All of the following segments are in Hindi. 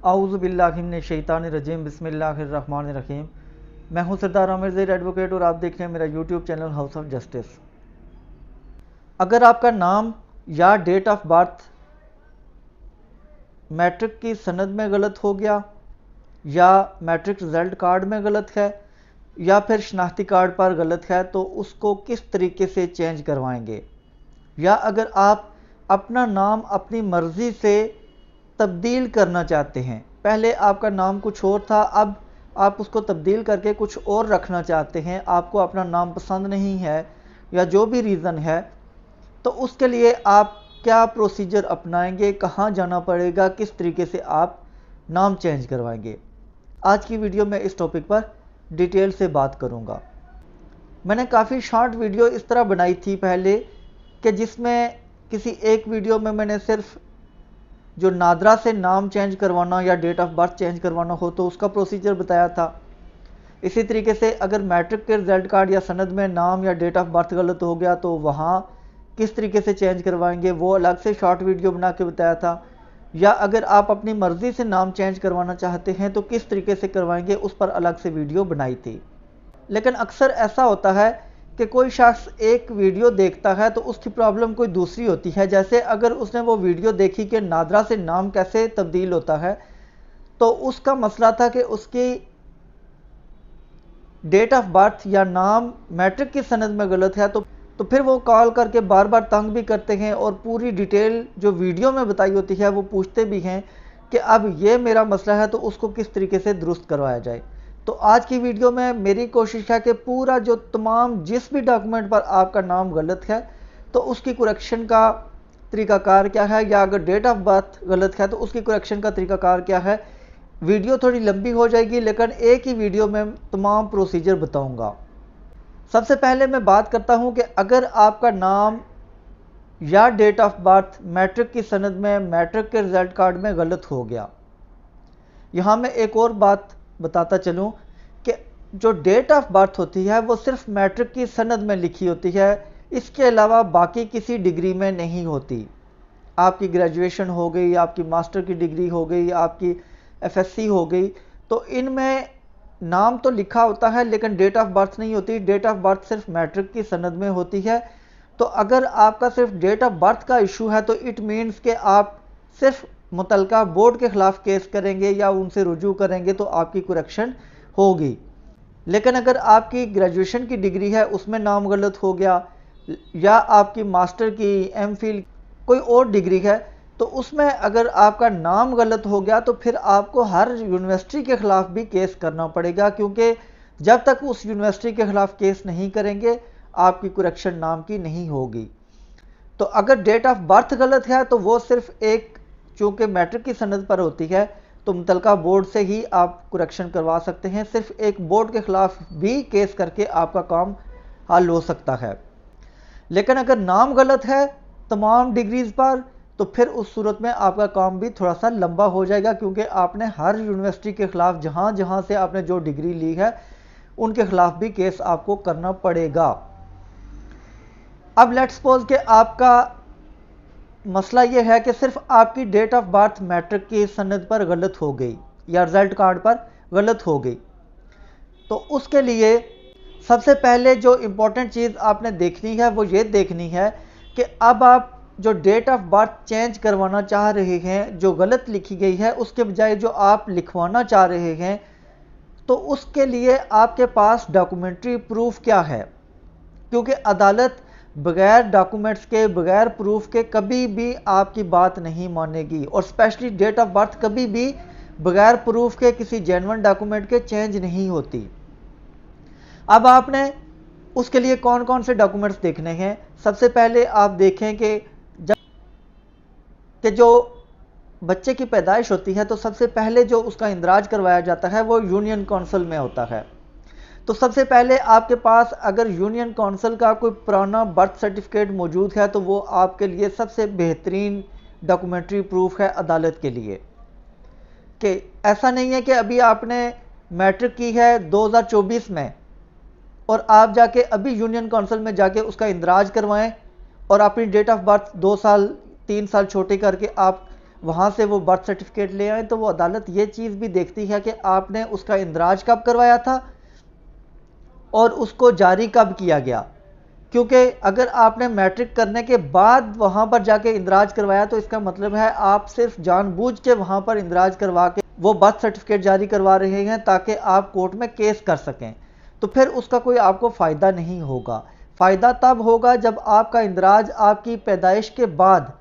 आऊज़ुबिल्लाहिमिनश्शैतानिर्रजीम बिस्मिल्लाहिर्रहमानिर्रहीम। मैं हूं सरदार आमिर ज़ैद एडवोकेट और आप देख रहे हैं मेरा YouTube channel house of justice. अगर आपका नाम या डेट ऑफ बर्थ मैट्रिक की सनद में गलत हो गया या मैट्रिक रिज़ल्ट कार्ड में गलत है या फिर शनाख्ती कार्ड पर गलत है तो उसको किस तरीके से चेंज करवाएंगे, या अगर आप अपना नाम अपनी मर्ज़ी से तब्दील करना चाहते हैं, पहले आपका नाम कुछ और था, अब आप उसको तब्दील करके कुछ और रखना चाहते हैं, आपको अपना नाम पसंद नहीं है या जो भी रीज़न है, तो उसके लिए आप क्या प्रोसीजर अपनाएंगे, कहाँ जाना पड़ेगा, किस तरीके से आप नाम चेंज करवाएंगे। आज की वीडियो में इस टॉपिक पर डिटेल से बात करूँगा। मैंने काफ़ी शॉर्ट वीडियो इस तरह बनाई थी पहले कि जिसमें किसी एक वीडियो में मैंने सिर्फ जो नादरा से नाम चेंज करवाना या डेट ऑफ बर्थ चेंज करवाना हो तो उसका प्रोसीजर बताया था। इसी तरीके से अगर मैट्रिक के रिजल्ट कार्ड या सनद में नाम या डेट ऑफ बर्थ गलत हो गया तो वहाँ किस तरीके से चेंज करवाएंगे वो अलग से शॉर्ट वीडियो बना के बताया था। या अगर आप अपनी मर्ज़ी से नाम चेंज करवाना चाहते हैं तो किस तरीके से करवाएंगे उस पर अलग से वीडियो बनाई थी। लेकिन अक्सर ऐसा होता है कि कोई शख्स एक वीडियो देखता है तो उसकी प्रॉब्लम कोई दूसरी होती है। जैसे अगर उसने वो वीडियो देखी कि नादरा से नाम कैसे तब्दील होता है, तो उसका मसला था कि उसकी डेट ऑफ बर्थ या नाम मैट्रिक की सनद में गलत है। तो फिर वो कॉल करके बार बार तंग भी करते हैं और पूरी डिटेल जो वीडियो में बताई होती है वो पूछते भी हैं कि अब ये मेरा मसला है तो उसको किस तरीके से दुरुस्त करवाया जाए। तो आज की वीडियो में मेरी कोशिश है कि पूरा जो तमाम जिस भी डॉक्यूमेंट पर आपका नाम गलत है तो उसकी करेक्शन का तरीकाकार क्या है, या अगर डेट ऑफ बर्थ गलत है तो उसकी करेक्शन का तरीकाकार क्या है। वीडियो थोड़ी लंबी हो जाएगी लेकिन एक ही वीडियो में तमाम प्रोसीजर बताऊंगा। सबसे पहले मैं बात करता हूं कि अगर आपका नाम या डेट ऑफ बर्थ मैट्रिक की सनद में मैट्रिक के रिजल्ट कार्ड में गलत हो गया। यहाँ मैं एक और बात बताता चलूँ कि जो डेट ऑफ बर्थ होती है वो सिर्फ मैट्रिक की सनद में लिखी होती है, इसके अलावा बाकी किसी डिग्री में नहीं होती। आपकी ग्रेजुएशन हो गई, आपकी मास्टर की डिग्री हो गई, आपकी एफएससी हो गई, तो इनमें नाम तो लिखा होता है लेकिन डेट ऑफ बर्थ नहीं होती। डेट ऑफ बर्थ सिर्फ मैट्रिक की सनद में होती है। तो अगर आपका सिर्फ डेट ऑफ बर्थ का इशू है तो इट मीन्स कि आप सिर्फ मुतलका बोर्ड के ख़िलाफ़ केस करेंगे या उनसे रुजू करेंगे तो आपकी करेक्शन होगी। लेकिन अगर आपकी ग्रेजुएशन की डिग्री है उसमें नाम गलत हो गया, या आपकी मास्टर की एमफिल कोई और डिग्री है तो उसमें अगर आपका नाम गलत हो गया तो फिर आपको हर यूनिवर्सिटी के ख़िलाफ़ भी केस करना पड़ेगा, क्योंकि जब तक उस यूनिवर्सिटी के ख़िलाफ़ केस नहीं करेंगे आपकी करेक्शन नाम की नहीं होगी। तो अगर डेट ऑफ बर्थ गलत है तो वो सिर्फ एक, चूँकि मैट्रिक की सनद पर होती है तो मुतलका बोर्ड से ही आप करेक्शन करवा सकते हैं। सिर्फ एक बोर्ड के ख़िलाफ़ भी केस करके आपका काम हल हो सकता है। लेकिन अगर नाम गलत है तमाम डिग्रीज़ पर तो फिर उस सूरत में आपका काम भी थोड़ा सा लंबा हो जाएगा, क्योंकि आपने हर यूनिवर्सिटी के ख़िलाफ़ जहाँ जहाँ से आपने जो डिग्री ली है उनके ख़िलाफ़ भी केस आपको करना पड़ेगा। अब लेट्स सपोज कि आपका मसला ये है कि सिर्फ आपकी डेट ऑफ बर्थ मैट्रिक की सनद पर गलत हो गई या रिज़ल्ट कार्ड पर गलत हो गई, तो उसके लिए सबसे पहले जो इम्पोर्टेंट चीज़ आपने देखनी है वो ये देखनी है कि अब आप जो डेट ऑफ बर्थ चेंज करवाना चाह रहे हैं, जो गलत लिखी गई है उसके बजाय जो आप लिखवाना चाह रहे हैं, तो उसके लिए आपके पास डॉक्यूमेंट्री प्रूफ क्या है। क्योंकि अदालत बगैर डॉक्यूमेंट्स के, बगैर प्रूफ के कभी भी आपकी बात नहीं मानेगी, और स्पेशली डेट ऑफ बर्थ कभी भी बगैर प्रूफ के किसी जेन्युइन डॉक्यूमेंट के चेंज नहीं होती। अब आपने उसके लिए कौन कौन से डॉक्यूमेंट्स देखने हैं। सबसे पहले आप देखें कि जो बच्चे की पैदाइश होती है तो सबसे पहले जो उसका इंदराज करवाया जाता है वो यूनियन काउंसिल में होता है। तो सबसे पहले आपके पास अगर यूनियन काउंसिल का कोई पुराना बर्थ सर्टिफिकेट मौजूद है तो वो आपके लिए सबसे बेहतरीन डॉक्यूमेंट्री प्रूफ है अदालत के लिए। कि ऐसा नहीं है कि अभी आपने मैट्रिक की है 2024 में और आप जाके अभी यूनियन काउंसिल में जाके उसका इंदराज करवाएं और अपनी डेट ऑफ बर्थ 2 साल 3 साल छोटे करके आप वहाँ से वो बर्थ सर्टिफिकेट ले आए, तो वो अदालत ये चीज़ भी देखती है कि आपने उसका इंदराज कब करवाया था और उसको जारी कब किया गया। क्योंकि अगर आपने मैट्रिक करने के बाद वहाँ पर जाके इंदराज करवाया तो इसका मतलब है आप सिर्फ जानबूझ के वहाँ पर इंदराज करवा के वो बर्थ सर्टिफिकेट जारी करवा रहे हैं ताकि आप कोर्ट में केस कर सकें, तो फिर उसका कोई आपको फ़ायदा नहीं होगा। फ़ायदा तब होगा जब आपका इंदराज आपकी पैदाइश के बाद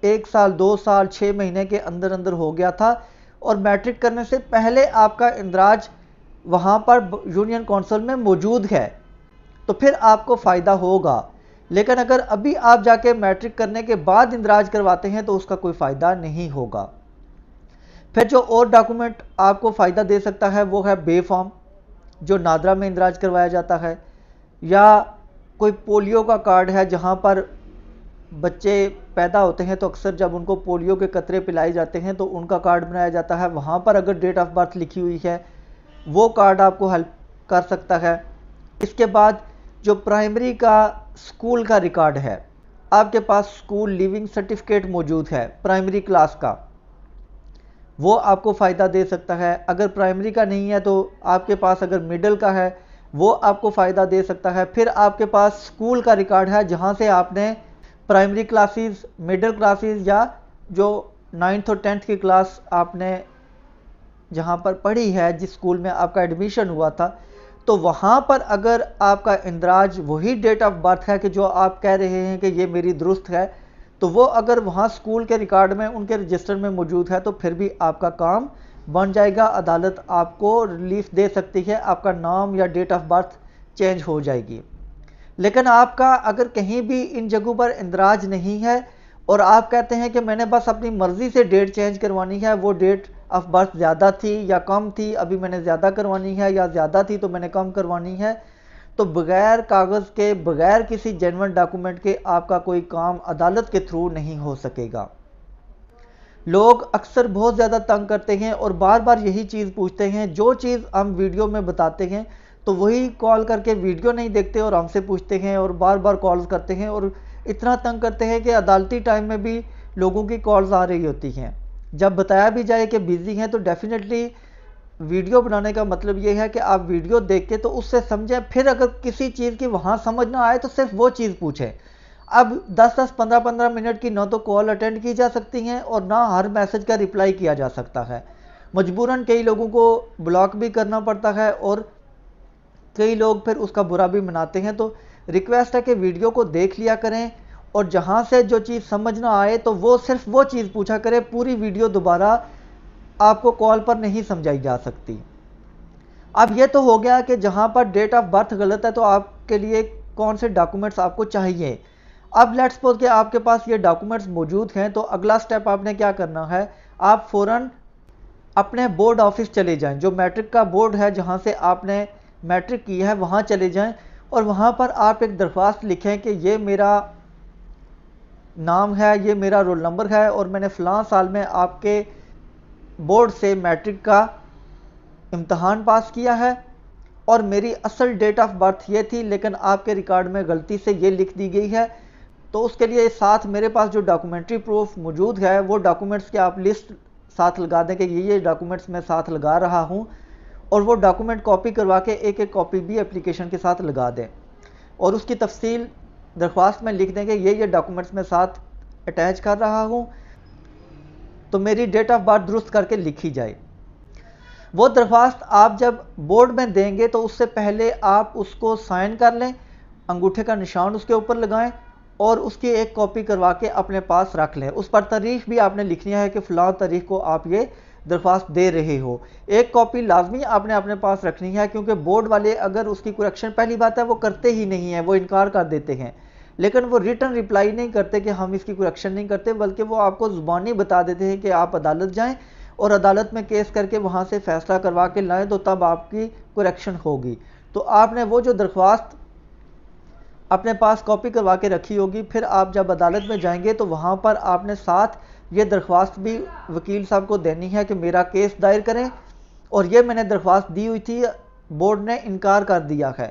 1 साल 2 साल 6 महीने के अंदर अंदर हो गया था और मैट्रिक करने से पहले आपका इंदराज वहाँ पर यूनियन काउंसिल में मौजूद है, तो फिर आपको फ़ायदा होगा। लेकिन अगर अभी आप जाके मैट्रिक करने के बाद इंदराज करवाते हैं तो उसका कोई फ़ायदा नहीं होगा। फिर जो और डॉक्यूमेंट आपको फ़ायदा दे सकता है वो है बे फॉर्म, जो नादरा में इंदराज करवाया जाता है, या कोई पोलियो का कार्ड है, जहाँ पर बच्चे पैदा होते हैं तो अक्सर जब उनको पोलियो के कतरे पिलाए जाते हैं तो उनका कार्ड बनाया जाता है, वहाँ पर अगर डेट ऑफ बर्थ लिखी हुई है वो कार्ड आपको हेल्प कर सकता है। इसके बाद जो प्राइमरी का स्कूल का रिकॉर्ड है, आपके पास स्कूल लिविंग सर्टिफिकेट मौजूद है प्राइमरी क्लास का, वो आपको फ़ायदा दे सकता है। अगर प्राइमरी का नहीं है तो आपके पास अगर मिडिल का है वो आपको फ़ायदा दे सकता है। फिर आपके पास स्कूल का रिकॉर्ड है जहाँ से आपने प्राइमरी क्लासेस, मिडिल क्लासेस या जो 9th और 10th की क्लास आपने जहाँ पर पढ़ी है, जिस स्कूल में आपका एडमिशन हुआ था, तो वहाँ पर अगर आपका इंदराज वही डेट ऑफ बर्थ है कि जो आप कह रहे हैं कि ये मेरी दुरुस्त है, तो वो अगर वहाँ स्कूल के रिकॉर्ड में उनके रजिस्टर में मौजूद है तो फिर भी आपका काम बन जाएगा। अदालत आपको रिलीफ दे सकती है, आपका नाम या डेट ऑफ बर्थ चेंज हो जाएगी। लेकिन आपका अगर कहीं भी इन जगहों पर इंदराज नहीं है और आप कहते हैं कि मैंने बस अपनी मर्ज़ी से डेट चेंज करवानी है, वो डेट ऑफ बर्थ ज़्यादा थी या कम थी, अभी मैंने ज़्यादा करवानी है, या ज़्यादा थी तो मैंने कम करवानी है, तो बग़ैर कागज़ के, बग़ैर किसी जेन्युइन डॉक्यूमेंट के आपका कोई काम अदालत के थ्रू नहीं हो सकेगा। लोग अक्सर बहुत ज़्यादा तंग करते हैं और बार बार यही चीज़ पूछते हैं, जो चीज़ हम वीडियो में बताते हैं तो वही कॉल करके वीडियो नहीं देखते और हमसे पूछते हैं और बार बार कॉल्स करते हैं और इतना तंग करते हैं कि अदालती टाइम में भी लोगों की कॉल्स आ रही होती हैं। जब बताया भी जाए कि बिज़ी हैं तो डेफिनेटली वीडियो बनाने का मतलब ये है कि आप वीडियो देख के तो उससे समझें, फिर अगर किसी चीज़ की वहाँ समझ ना आए तो सिर्फ वो चीज़ पूछें। अब 10-10, 15-15 मिनट की ना तो कॉल अटेंड की जा सकती हैं और ना हर मैसेज का रिप्लाई किया जा सकता है। मजबूरन कई लोगों को ब्लॉक भी करना पड़ता है और कई लोग फिर उसका बुरा भी मनाते हैं। तो रिक्वेस्ट है कि वीडियो को देख लिया करें और जहाँ से जो चीज़ समझ ना आए तो वो सिर्फ वो चीज़ पूछा करें, पूरी वीडियो दोबारा आपको कॉल पर नहीं समझाई जा सकती। अब ये तो हो गया कि जहाँ पर डेट ऑफ बर्थ गलत है तो आपके लिए कौन से डॉक्यूमेंट्स आपको चाहिए। अब लेट्स सपोज कि आपके पास ये डॉक्यूमेंट्स मौजूद हैं, तो अगला स्टेप आपने क्या करना है, आप फ़ौरन अपने बोर्ड ऑफिस चले जाएं, जो मैट्रिक का बोर्ड है जहाँ से आपने मैट्रिक की है वहाँ चले जाएं और वहाँ पर आप एक दरख्वास्त लिखें कि ये मेरा नाम है, ये मेरा रोल नंबर है और मैंने फ़लाँ साल में आपके बोर्ड से मैट्रिक का इम्तहान पास किया है और मेरी असल डेट ऑफ बर्थ ये थी, लेकिन आपके रिकॉर्ड में गलती से ये लिख दी गई है। तो उसके लिए साथ मेरे पास जो डॉक्यूमेंट्री प्रूफ मौजूद है वो डॉक्यूमेंट्स की आप लिस्ट साथ लगा दें कि ये डॉक्यूमेंट्स मैं साथ लगा रहा हूँ, और वो डॉक्यूमेंट कॉपी करवा के एक एक कॉपी भी एप्लीकेशन के साथ लगा दें और उसकी तफसील दरख्वास्त में लिख दें कि ये डॉक्यूमेंट्स मैं साथ अटैच कर रहा हूँ, तो मेरी डेट ऑफ बर्थ दुरुस्त करके लिखी जाए। वो दरख्वास्त आप जब बोर्ड में देंगे तो उससे पहले आप उसको साइन कर लें, अंगूठे का निशान उसके ऊपर लगाएं और उसकी एक कॉपी करवा के अपने पास रख लें। उस पर तारीख भी आपने लिखनी है कि फ़लाँ तारीख को आप ये दरख्वास्त दे रहे हो। एक कॉपी लाजमी आपने अपने पास रखनी है, क्योंकि बोर्ड वाले अगर उसकी करेक्शन, पहली बात है वो करते ही नहीं है, वो इनकार कर देते हैं, लेकिन वो रिटर्न रिप्लाई नहीं करते कि हम इसकी करेक्शन नहीं करते, बल्कि वो आपको ज़ुबानी बता देते हैं कि आप अदालत जाएं और अदालत में केस करके वहाँ से फ़ैसला करवा के लाएँ, तो तब आपकी करेक्शन होगी। तो आपने वो जो दरख्वास्त अपने पास कॉपी करवा के रखी होगी, फिर आप जब अदालत में जाएंगे तो वहाँ पर आपने साथ ये दरख्वास्त भी वकील साहब को देनी है कि मेरा केस दायर करें और ये मैंने दरख्वास्त दी हुई थी, बोर्ड ने इनकार कर दिया है।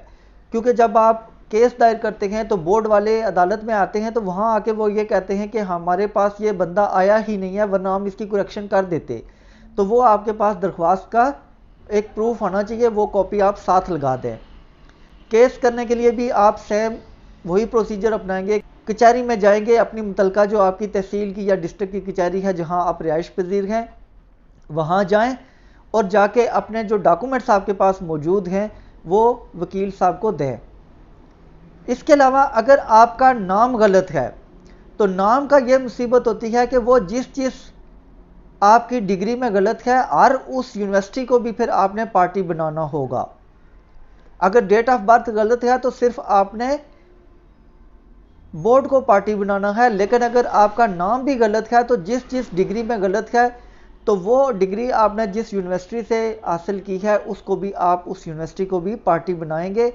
क्योंकि जब आप केस दायर करते हैं तो बोर्ड वाले अदालत में आते हैं तो वहाँ आके वो ये कहते हैं कि हमारे पास ये बंदा आया ही नहीं है वरना हम इसकी करेक्शन कर देते, तो वो आपके पास दरख्वास्त का एक प्रूफ होना चाहिए, वो कॉपी आप साथ लगा दें। केस करने के लिए भी आप सेम वही प्रोसीजर अपनाएंगे, कचहरी में जाएंगे, अपनी मुतलका जो आपकी तहसील की या डिस्ट्रिक्ट की कचहरी है जहां आप रिहाइश पजीर हैं वहां जाएं और जाके अपने जो डॉक्यूमेंट्स आपके पास मौजूद हैं वो वकील साहब को दें। इसके अलावा अगर आपका नाम गलत है तो नाम का यह मुसीबत होती है कि वो जिस आपकी डिग्री में गलत है और उस यूनिवर्सिटी को भी फिर आपने पार्टी बनाना होगा। अगर डेट ऑफ बर्थ गलत है तो सिर्फ आपने बोर्ड को पार्टी बनाना है, लेकिन अगर आपका नाम भी गलत है तो जिस डिग्री में गलत है तो वो डिग्री आपने जिस यूनिवर्सिटी से हासिल की है उसको भी आप उस यूनिवर्सिटी को भी पार्टी बनाएंगे,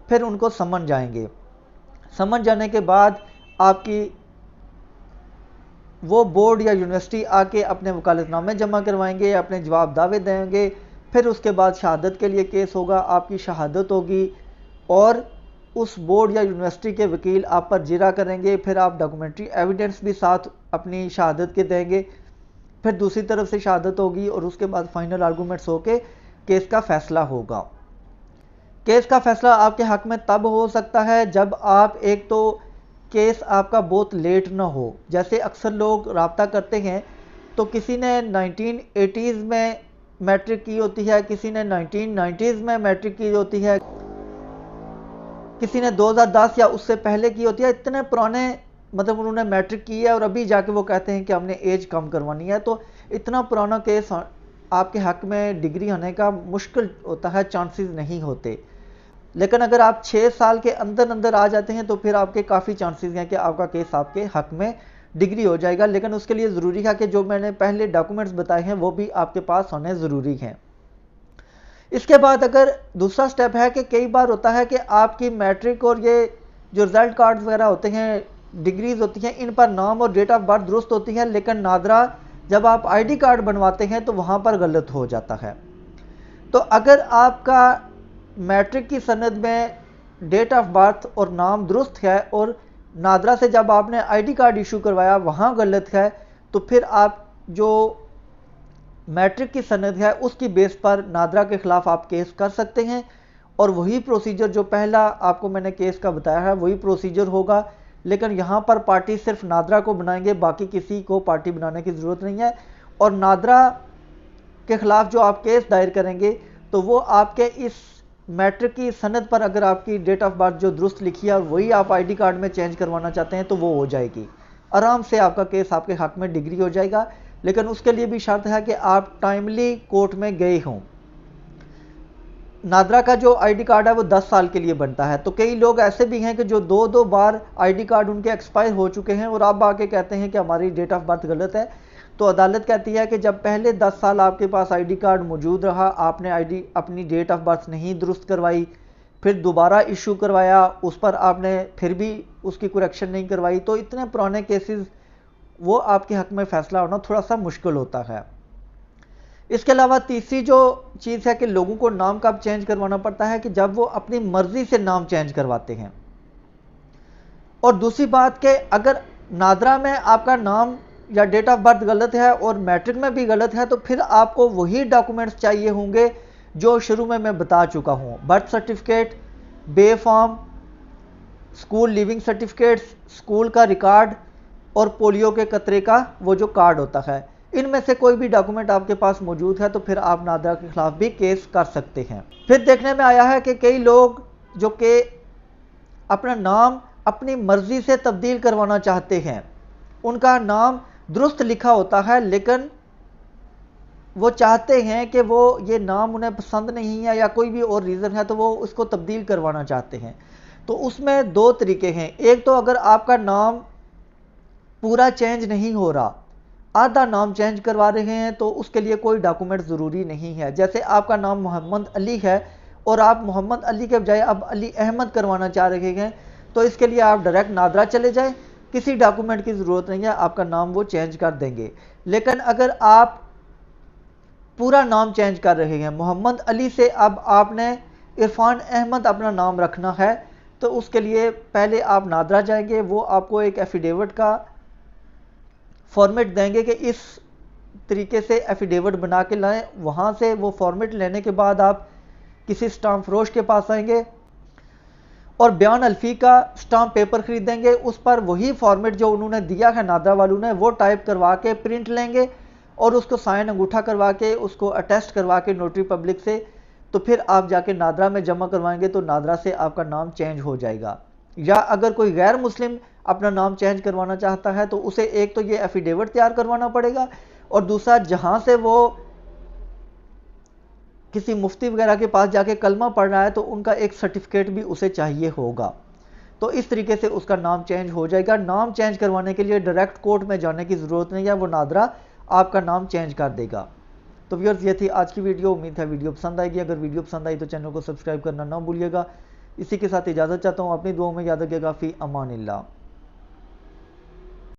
फिर उनको समन जाएंगे। समन जाने के बाद आपकी वो बोर्ड या यूनिवर्सिटी आके अपने वकालतनामे जमा करवाएंगे, अपने जवाब दावे देंगे, फिर उसके बाद शहादत के लिए केस होगा, आपकी शहादत होगी और उस बोर्ड या यूनिवर्सिटी के वकील आप पर जिरा करेंगे, फिर आप डॉक्यूमेंट्री एविडेंस भी साथ अपनी शहादत के देंगे, फिर दूसरी तरफ से शहादत होगी और उसके बाद फाइनल आर्गूमेंट्स होके केस का फैसला होगा। केस का फैसला आपके हक में तब हो सकता है जब आप एक तो केस आपका बहुत लेट ना हो। जैसे अक्सर लोग राब्ता करते हैं तो किसी ने 1980s में मैट्रिक की होती है, किसी ने 1990s में मैट्रिक की होती है, किसी ने 2010 या उससे पहले की होती है। इतने पुराने मतलब उन्होंने मैट्रिक की है और अभी जाके वो कहते हैं कि हमने एज कम करवानी है, तो इतना पुराना केस आपके हक में डिग्री होने का मुश्किल होता है, चांसेस नहीं होते। लेकिन अगर आप 6 साल के अंदर अंदर आ जाते हैं तो फिर आपके काफ़ी चांसेस हैं कि आपका केस आपके हक में डिग्री हो जाएगा। लेकिन उसके लिए ज़रूरी है कि जो मैंने पहले डॉक्यूमेंट्स बताए हैं वो भी आपके पास होने ज़रूरी हैं। इसके बाद अगर दूसरा स्टेप है कि कई बार होता है कि आपकी मैट्रिक और ये जो रिज़ल्ट कार्ड वगैरह होते हैं, डिग्रीज होती हैं, इन पर नाम और डेट ऑफ बर्थ दुरुस्त होती है, लेकिन नादरा जब आप आईडी कार्ड बनवाते हैं तो वहाँ पर गलत हो जाता है। तो अगर आपका मैट्रिक की सनद में डेट ऑफ बर्थ और नाम दुरुस्त है और नादरा से जब आपने आईडी कार्ड इशू करवाया वहाँ गलत है, तो फिर आप जो मैट्रिक की सनद है उसकी बेस पर नादरा के खिलाफ आप केस कर सकते हैं और वही प्रोसीजर जो पहला आपको मैंने केस का बताया है वही प्रोसीजर होगा। लेकिन यहाँ पर पार्टी सिर्फ नादरा को बनाएंगे, बाकी किसी को पार्टी बनाने की ज़रूरत नहीं है। और नादरा के खिलाफ जो आप केस दायर करेंगे तो वो आपके इस मैट्रिक की सनद पर अगर आपकी डेट ऑफ बर्थ जो दुरुस्त लिखी है और वही आप आईडी कार्ड में चेंज करवाना चाहते हैं तो वो हो जाएगी, आराम से आपका केस आपके हक में डिग्री हो जाएगा। लेकिन उसके लिए भी शर्त है कि आप टाइमली कोर्ट में गए हों। नादरा का जो आईडी कार्ड है वो 10 साल के लिए बनता है, तो कई लोग ऐसे भी हैं कि जो 2-2 बार आईडी कार्ड उनके एक्सपायर हो चुके हैं और अब आके कहते हैं कि हमारी डेट ऑफ बर्थ गलत है। तो अदालत कहती है कि जब पहले 10 साल आपके पास आईडी कार्ड मौजूद रहा, आपने अपनी डेट ऑफ बर्थ नहीं दुरुस्त करवाई, फिर दोबारा इशू करवाया, उस पर आपने फिर भी उसकी करेक्शन नहीं करवाई, तो इतने पुराने केसेस वो आपके हक में फैसला होना थोड़ा सा मुश्किल होता है। इसके अलावा तीसरी जो चीज़ है कि लोगों को नाम कब चेंज करवाना पड़ता है कि जब वो अपनी मर्जी से नाम चेंज करवाते हैं। और दूसरी बात कि अगर नादरा में आपका नाम या डेट ऑफ बर्थ गलत है और मैट्रिक में भी गलत है तो फिर आपको वही डॉक्यूमेंट्स चाहिए होंगे जो शुरू में मैं बता चुका हूँ। बर्थ सर्टिफिकेट, बे form, school living certificates, school का रिकॉर्ड और पोलियो के कतरे का वो जो कार्ड होता है, इनमें से कोई भी डॉक्यूमेंट आपके पास मौजूद है तो फिर आप नादरा के खिलाफ भी केस कर सकते हैं। फिर देखने में आया है कि कई लोग जो कि अपना नाम अपनी मर्जी से तब्दील करवाना चाहते हैं, उनका नाम दुरुस्त लिखा होता है लेकिन वो चाहते हैं कि वो ये नाम उन्हें पसंद नहीं है या कोई भी और रीज़न है तो वो उसको तब्दील करवाना चाहते हैं। तो उसमें 2 तरीके हैं। एक तो अगर आपका नाम पूरा चेंज नहीं हो रहा, आधा नाम चेंज करवा रहे हैं तो उसके लिए कोई डॉक्यूमेंट ज़रूरी नहीं है। जैसे आपका नाम मोहम्मद अली है और आप मोहम्मद अली के बजाय अब अली अहमद करवाना चाह रहे हैं तो इसके लिए आप डायरेक्ट नादरा चले जाएं, किसी डॉक्यूमेंट की ज़रूरत नहीं है, आपका नाम वो चेंज कर देंगे। लेकिन अगर आप पूरा नाम चेंज कर रहे हैं, मोहम्मद अली से अब आपने इरफान अहमद अपना नाम रखना है, तो उसके लिए पहले आप नादरा जाएंगे, वो आपको एक एफिडेविट का फॉर्मेट देंगे कि इस तरीके से एफिडेविट बना के लाएं। वहाँ से वो फॉर्मेट लेने के बाद आप किसी स्टाम्प फरोश के पास आएंगे और बयान अल्फी का स्टाम्प पेपर खरीदेंगे। उस पर वही फॉर्मेट जो उन्होंने दिया है नादरा वालों ने, वो टाइप करवा के प्रिंट लेंगे और उसको साइन अंगूठा करवा के उसको अटेस्ट करवा के नोटरी पब्लिक से, तो फिर आप जाके नादरा में जमा करवाएंगे तो नादरा से आपका नाम चेंज हो जाएगा। या अगर कोई गैर मुस्लिम अपना नाम चेंज करवाना चाहता है तो उसे एक तो ये एफिडेविट तैयार करवाना पड़ेगा और दूसरा जहां से वो किसी मुफ्ती वगैरह के पास जाके कलमा पढ़ रहा है तो उनका एक सर्टिफिकेट भी उसे चाहिए होगा। तो इस तरीके से उसका नाम चेंज हो जाएगा। नाम चेंज करवाने के लिए डायरेक्ट कोर्ट में जाने की ज़रूरत नहीं है, वो नादरा आपका नाम चेंज कर देगा। तो व्यूअर्स, ये थी आज की वीडियो। उम्मीद है वीडियो पसंद आएगी। अगर वीडियो पसंद आई तो चैनल को सब्सक्राइब करना ना भूलिएगा। इसी के साथ इजाज़त चाहता हूँ। अपनी दुआओं में याद रखिएगा। फ़ी अमानिल्लाह।